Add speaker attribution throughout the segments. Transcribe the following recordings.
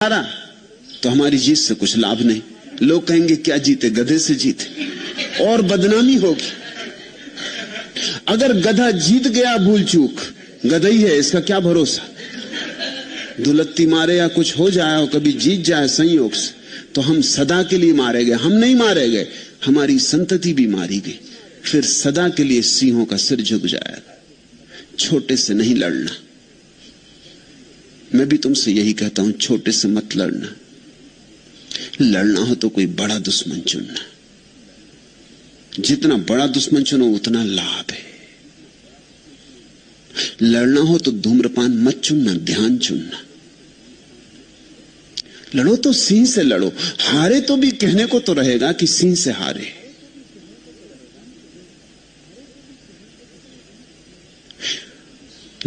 Speaker 1: हारा तो हमारी जीत से कुछ लाभ नहीं। लोग कहेंगे क्या जीते, गधे से जीते, और बदनामी होगी। अगर गधा जीत गया भूल चूक, गधा ही है, इसका क्या भरोसा। दुलत्ती मारे या कुछ हो जाए और कभी जीत जाए संयोग से, तो हम सदा के लिए मारे गए। हम नहीं मारे गए, हमारी संतति भी मारी गई। फिर सदा के लिए सिंहों का सिर झुक जाएगा। छोटे से नहीं लड़ना। मैं भी तुमसे यही कहता हूं, छोटे से मत लड़ना। लड़ना हो तो कोई बड़ा दुश्मन चुनना। जितना बड़ा दुश्मन चुनो उतना लाभ है। लड़ना हो तो धूम्रपान मत चुनना, ध्यान चुनना। लड़ो तो सिंह से लड़ो। हारे तो भी कहने को तो रहेगा कि सिंह से हारे।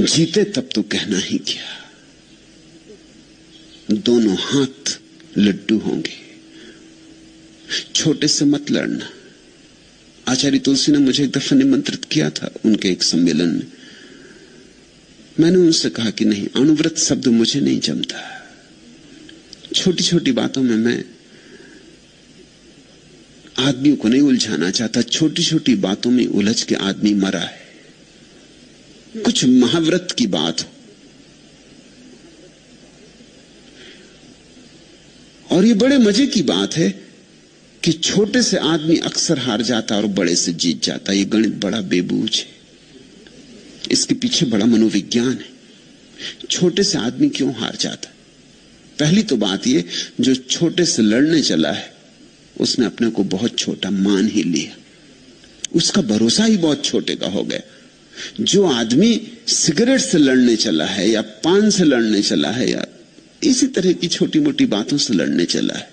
Speaker 1: जीते तब तो कहना ही क्या। दोनों हाथ लड्डू होंगे। छोटे से मत लड़ना। आचार्य तुलसी ने मुझे एक दफा निमंत्रित किया था उनके एक सम्मेलन में। मैंने उनसे कहा कि नहीं, अनुव्रत शब्द मुझे नहीं जमता। छोटी छोटी बातों में मैं आदमियों को नहीं उलझाना चाहता। छोटी छोटी बातों में उलझ के आदमी मरा है। कुछ महाव्रत की बात हो। और ये बड़े मजे की बात है कि छोटे से आदमी अक्सर हार जाता और बड़े से जीत जाता। ये गणित बड़ा बेबूझ है। इसके पीछे बड़ा मनोविज्ञान है। छोटे से आदमी क्यों हार जाता? पहली तो बात ये, जो छोटे से लड़ने चला है उसने अपने को बहुत छोटा मान ही लिया। उसका भरोसा ही बहुत छोटे का हो गया। जो आदमी सिगरेट से लड़ने चला है या पान से लड़ने चला है या इसी तरह की छोटी मोटी बातों से लड़ने चला है,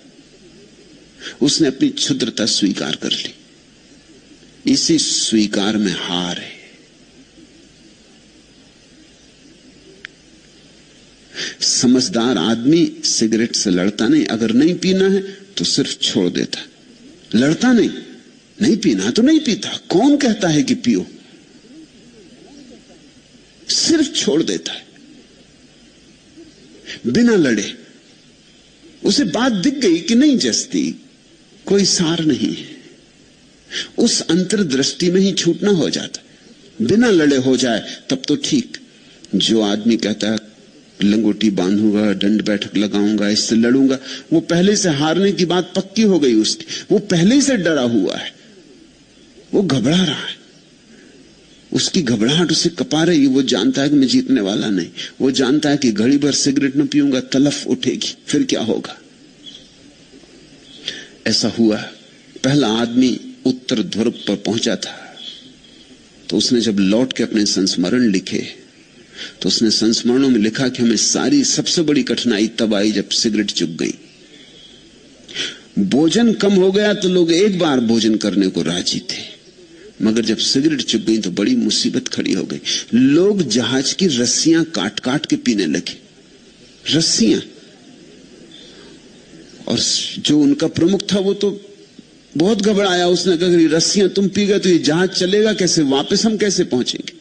Speaker 1: उसने अपनी क्षुद्रता स्वीकार कर ली। इसी स्वीकार में हार है। समझदार आदमी सिगरेट से लड़ता नहीं। अगर नहीं पीना है तो सिर्फ छोड़ देता। लड़ता नहीं। नहीं पीना तो नहीं पीता। कौन कहता है कि पियो? सिर्फ छोड़ देता है बिना लड़े। उसे बात दिख गई कि नहीं जस्ती, कोई सार नहीं है। उस अंतर्दृष्टि में ही छूटना हो जाता। बिना लड़े हो जाए तब तो ठीक। जो आदमी कहता है लंगोटी बांधूंगा, दंड बैठक लगाऊंगा, इससे लड़ूंगा, वो पहले से हारने की बात पक्की हो गई उसकी। वो पहले से डरा हुआ है। वो घबरा रहा है। उसकी घबराहट उसे कपा रही। वो जानता है कि मैं जीतने वाला नहीं। वो जानता है कि घड़ी भर सिगरेट न पीऊंगा तलफ उठेगी, फिर क्या होगा। ऐसा हुआ। पहला आदमी उत्तर ध्रुव पर पहुंचा था, तो उसने जब लौट के अपने संस्मरण लिखे तो उसने संस्मरणों में लिखा कि हमें सारी सबसे बड़ी कठिनाई तब आई जब सिगरेट चुक गई। भोजन कम हो गया तो लोग एक बार भोजन करने को राजी थे, मगर जब सिगरेट चुक गई तो बड़ी मुसीबत खड़ी हो गई। लोग जहाज की रस्सियां काट काट के पीने लगे। रस्सियां। और जो उनका प्रमुख था वो तो बहुत घबराया। उसने कहा रस्सियां तुम पी गए तो ये जहाज चलेगा कैसे, वापस हम कैसे पहुंचेंगे।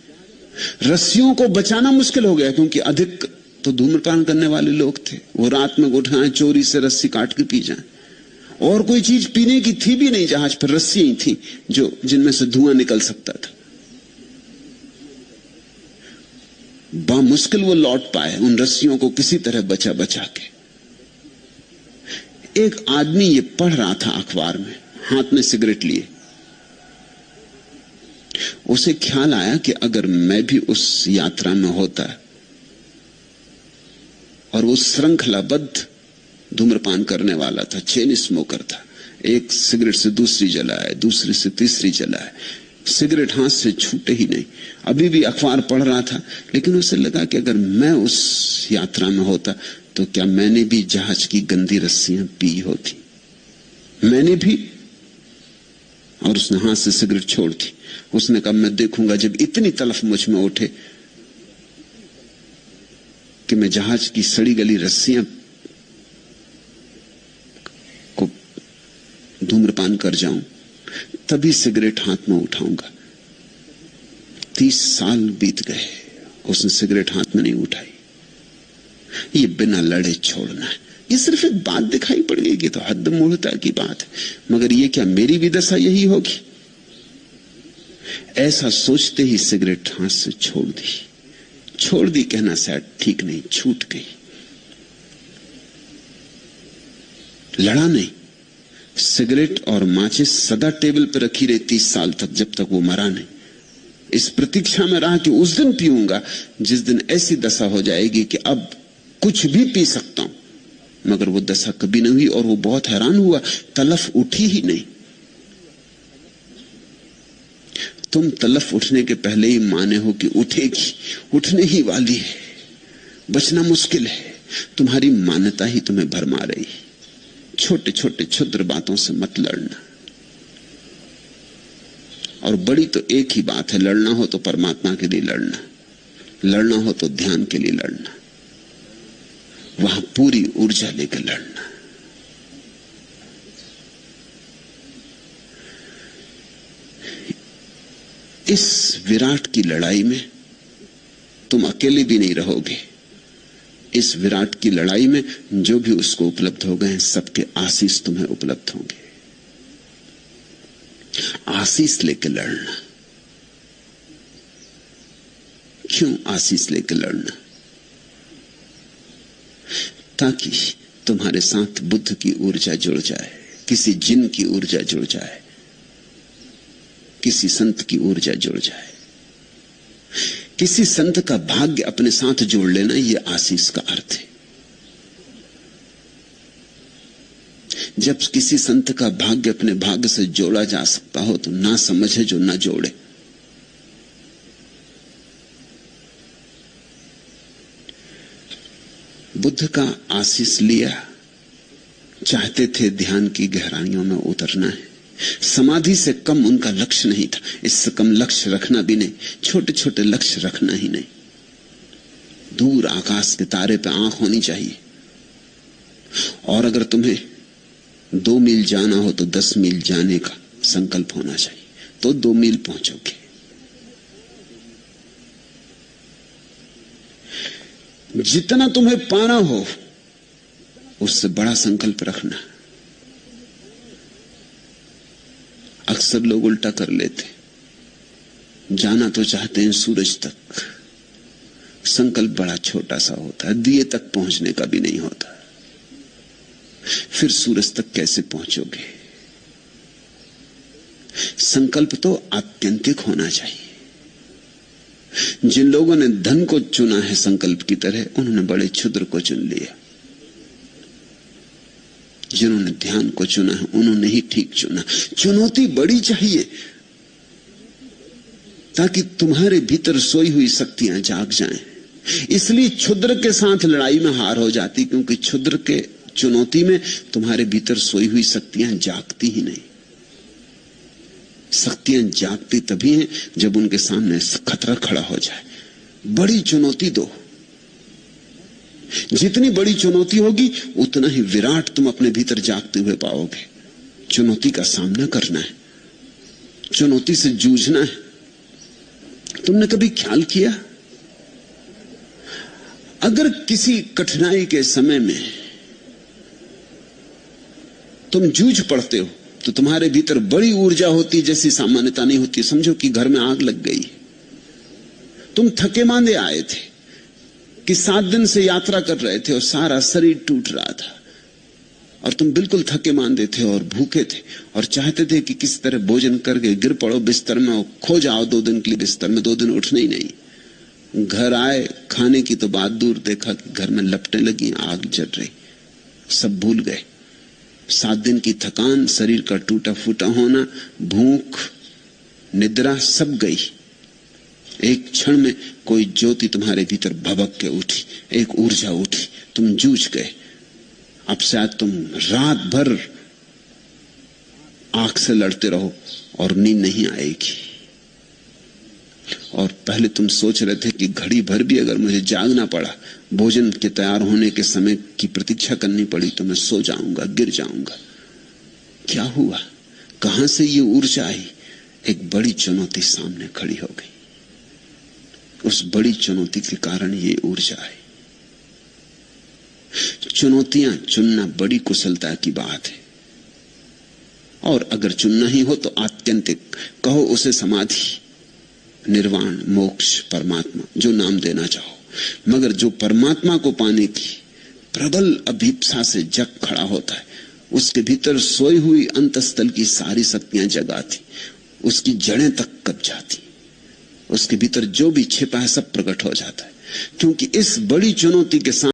Speaker 1: रस्सियों को बचाना मुश्किल हो गया, क्योंकि अधिक तो धूम्रपान करने वाले लोग थे। वो रात में उठाएं, चोरी से रस्सी काट के पी जाएं। और कोई चीज पीने की थी भी नहीं जहाज पर, रस्सियां ही थी जो जिनमें से धुआं निकल सकता था। बामुश्किल वो लौट पाए उन रस्सियों को किसी तरह बचा बचा के। एक आदमी ये पढ़ रहा था अखबार में, हाथ में सिगरेट लिए। उसे ख्याल आया कि अगर मैं भी उस यात्रा में होता और वो श्रृंखलाबद्ध धूम्रपान करने वाला था, चेन स्मोकर था, एक सिगरेट से दूसरी जलाए, दूसरी से तीसरी जलाए, सिगरेट हाथ से छूटे ही नहीं। अभी भी अखबार पढ़ रहा था, लेकिन उसे लगा कि अगर मैं उस यात्रा में होता तो क्या मैंने भी जहाज की गंदी रस्सियां पी होती, मैंने भी। और उसने हाथ से सिगरेट छोड़ दी। उसने कहा मैं देखूंगा जब इतनी तलफ मुझ में उठे कि मैं जहाज की सड़ी गली रस्सियां को धूम्रपान कर जाऊं, तभी सिगरेट हाथ में उठाऊंगा। 30 साल बीत गए, उसने सिगरेट हाथ में नहीं उठाई। ये बिना लड़े छोड़ना है, ये सिर्फ एक बात दिखाई पड़ गई कि तो हद मूढ़ता की बात है, मगर ये क्या मेरी भी दशा यही होगी? ऐसा सोचते ही सिगरेट हाथ से छोड़ दी कहना शायद ठीक नहीं, छूट गई। लड़ा नहीं। सिगरेट और माचिस सदा टेबल पर रखी रही 30 साल तक, जब तक वो मरा नहीं। इस प्रतीक्षा में रहा कि उस दिन पीऊंगा जिस दिन ऐसी दशा हो जाएगी कि अब कुछ भी पी सकता हूं, मगर वो दशा कभी नहीं हुई। और वो बहुत हैरान हुआ, तलफ उठी ही नहीं। तुम तलफ उठने के पहले ही माने हो कि उठेगी, उठने ही वाली है, बचना मुश्किल है। तुम्हारी मान्यता ही तुम्हें भरमा रही है। छोटे छोटे क्षुद्र बातों से मत लड़ना। और बड़ी तो एक ही बात है, लड़ना हो तो परमात्मा के लिए लड़ना, लड़ना हो तो ध्यान के लिए लड़ना, वहां पूरी ऊर्जा लेकर लड़ना। इस विराट की लड़ाई में तुम अकेले भी नहीं रहोगे। इस विराट की लड़ाई में जो भी उसको उपलब्ध हो गए, सबके आशीष तुम्हें उपलब्ध होंगे। आशीष लेकर लड़ना। क्यों आशीष लेकर लड़ना? ताकि तुम्हारे साथ बुद्ध की ऊर्जा जुड़ जाए, किसी जिन की ऊर्जा जुड़ जाए, किसी संत की ऊर्जा जुड़ जाए। किसी संत का भाग्य अपने साथ जोड़ लेना, यह आशीष का अर्थ है। जब किसी संत का भाग्य अपने भाग्य से जोड़ा जा सकता हो तो ना समझ है जो ना जोड़े। बुद्ध का आशीष लिया, चाहते थे ध्यान की गहराइयों में उतरना है। समाधि से कम उनका लक्ष्य नहीं था, इससे कम लक्ष्य रखना भी नहीं। छोटे छोटे लक्ष्य रखना ही नहीं। दूर आकाश के तारे पे आंख होनी चाहिए। और अगर तुम्हें 2 मील जाना हो तो 10 मील जाने का संकल्प होना चाहिए, तो 2 मील पहुंचोगे। जितना तुम्हें पाना हो उससे बड़ा संकल्प रखना। अक्सर लोग उल्टा कर लेते, जाना तो चाहते हैं सूरज तक, संकल्प बड़ा छोटा सा होता है, दिए तक पहुंचने का भी नहीं होता। फिर सूरज तक कैसे पहुंचोगे? संकल्प तो आत्यंतिक होना चाहिए। जिन लोगों ने धन को चुना है संकल्प की तरह, उन्होंने बड़े क्षुद्र को चुन लिया। जिन्होंने ध्यान को चुना है उन्होंने ही ठीक चुना। चुनौती बड़ी चाहिए ताकि तुम्हारे भीतर सोई हुई शक्तियां जाग जाएं। इसलिए क्षुद्र के साथ लड़ाई में हार हो जाती, क्योंकि क्षुद्र के चुनौती में तुम्हारे भीतर सोई हुई शक्तियां जागती ही नहीं। शक्तियां जागती तभी हैं जब उनके सामने खतरा खड़ा हो जाए। बड़ी चुनौती दो। जितनी बड़ी चुनौती होगी उतना ही विराट तुम अपने भीतर जागते हुए पाओगे। चुनौती का सामना करना है, चुनौती से जूझना है। तुमने कभी ख्याल किया, अगर किसी कठिनाई के समय में तुम जूझ पड़ते हो तो तुम्हारे भीतर बड़ी ऊर्जा होती जैसी सामान्यता नहीं होती। समझो कि घर में आग लग गई, तुम थके मांदे आए थे कि 7 दिन से यात्रा कर रहे थे और सारा शरीर टूट रहा था, और तुम बिल्कुल थके मांदे थे और भूखे थे और चाहते थे कि किसी तरह भोजन करके गिर पड़ो बिस्तर में और खो जाओ 2 दिन के लिए बिस्तर में, 2 दिन उठने ही नहीं। घर आए, खाने की तो बात दूर, देखा कि घर में लपटें लगी, आग जल रही, सब भूल गए। 7 दिन की थकान, शरीर का टूटा फूटा होना, भूख, निद्रा सब गई। एक क्षण में कोई ज्योति तुम्हारे भीतर भभक के उठी, एक ऊर्जा उठी, तुम जूझ गए। अब शायद तुम रात भर आंख से लड़ते रहो और नींद नहीं आएगी। और पहले तुम सोच रहे थे कि घड़ी भर भी अगर मुझे जागना पड़ा, भोजन के तैयार होने के समय की प्रतीक्षा करनी पड़ी, तो मैं सो जाऊंगा, गिर जाऊंगा। क्या हुआ? कहां से ये ऊर्जा आई? एक बड़ी चुनौती सामने खड़ी हो गई। उस बड़ी चुनौती के कारण ये ऊर्जा आई। चुनौतियां चुनना बड़ी कुशलता की बात है। और अगर चुनना ही हो तो आत्यंतिक, कहो उसे समाधि, निर्वाण, मोक्ष, परमात्मा, जो नाम देना चाहो। मगर जो परमात्मा को पाने की प्रबल अभीप्सा से जग खड़ा होता है, उसके भीतर सोई हुई अंतस्थल की सारी शक्तियां जगाती, उसकी जड़ें तक कब जाती, उसके भीतर जो भी छिपा है सब प्रकट हो जाता है। क्योंकि इस बड़ी चुनौती के साथ